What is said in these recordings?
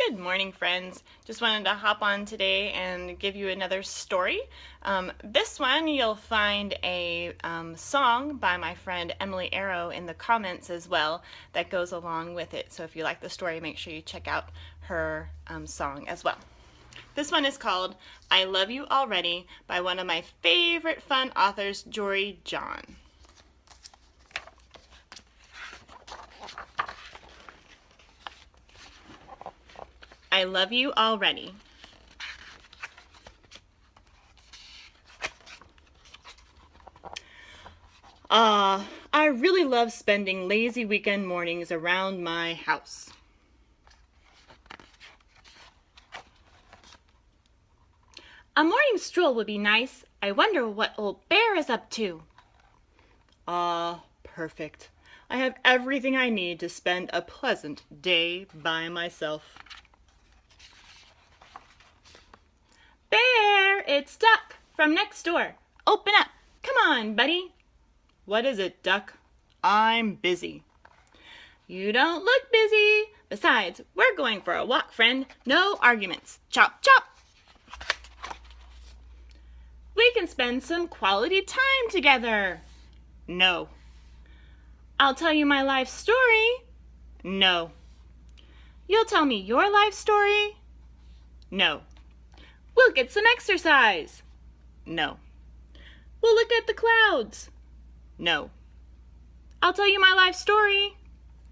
Good morning, friends. Just wanted to hop on today and give you another story. This one you'll find a song by my friend Emily Arrow in the comments as well that goes along with it. So if you like the story, make sure you check out her song as well. This one is called I Love You Already by one of my favorite fun authors, Jory Johns. I love you already. I really love spending lazy weekend mornings around my house. A morning stroll would be nice. I wonder what old Bear is up to. Perfect. I have everything I need to spend a pleasant day by myself. Bear, it's Duck from next door. Open up. Come on, buddy. What is it, Duck? I'm busy. You don't look busy. Besides, we're going for a walk, friend. No arguments. Chop, chop. We can spend some quality time together. No. I'll tell you my life story. No. You'll tell me your life story. No. We'll get some exercise. No. We'll look at the clouds. No. I'll tell you my life story.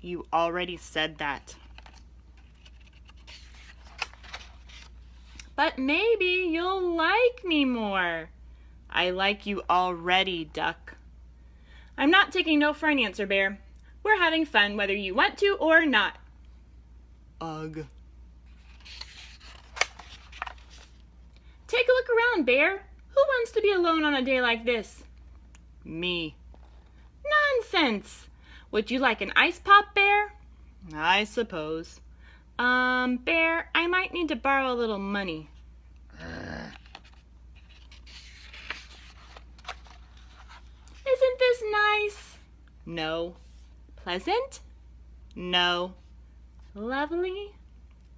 You already said that. But maybe you'll like me more. I like you already, Duck. I'm not taking no for an answer, Bear. We're having fun whether you want to or not. Ugh. Take a look around, Bear. Who wants to be alone on a day like this? Me. Nonsense! Would you like an ice pop, Bear? I suppose. Bear, I might need to borrow a little money. Isn't this nice? No. Pleasant? No. Lovely?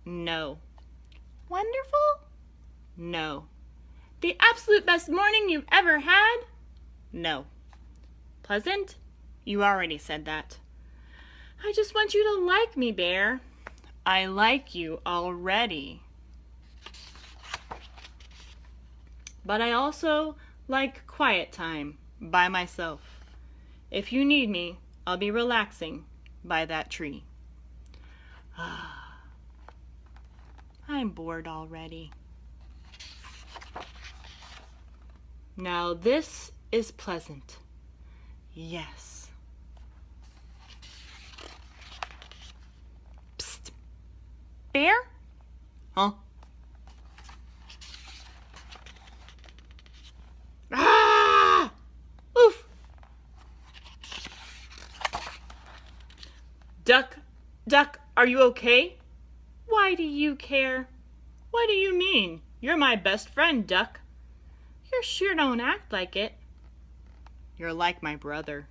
No. Wonderful? No. The absolute best morning you've ever had? No. Pleasant? You already said that. I just want you to like me, Bear. I like you already. But I also like quiet time by myself. If you need me, I'll be relaxing by that tree. I'm bored already. Now this is pleasant. Yes. Psst. Bear? Huh? Ah! Oof. Duck, are you okay? Why do you care? What do you mean? You're my best friend, Duck. You sure don't act like it. You're like my brother.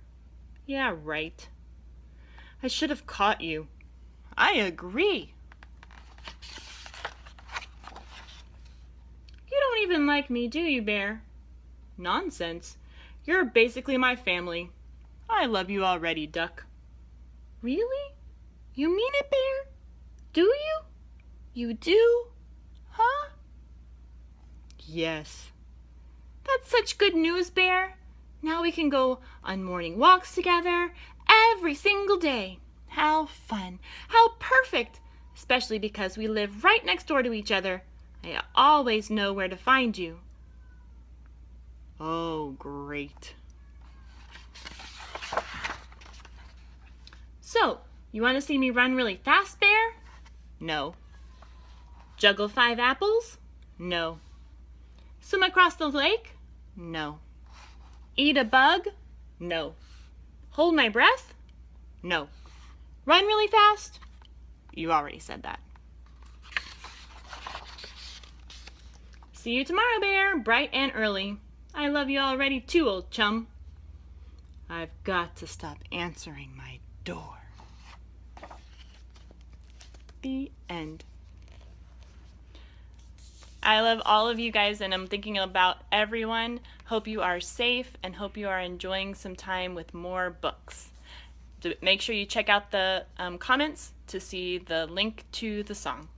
Yeah, right. I should have caught you. I agree. You don't even like me, do you, Bear? Nonsense. You're basically my family. I love you already, Duck. Really? You mean it, Bear? Do you? You do? Huh? Yes. That's such good news, Bear. Now we can go on morning walks together every single day. How fun. How perfect. Especially because we live right next door to each other. I always know where to find you. Oh, great. So, you want to see me run really fast, Bear? No. Juggle 5 apples? No. Swim across the lake? No. Eat a bug? No. Hold my breath? No. Run really fast? You already said that. See you tomorrow, Bear, bright and early. I love you already too, old chum. I've got to stop answering my door. The end. I love all of you guys, and I'm thinking about everyone. Hope you are safe and hope you are enjoying some time with more books. Make sure you check out the comments to see the link to the song.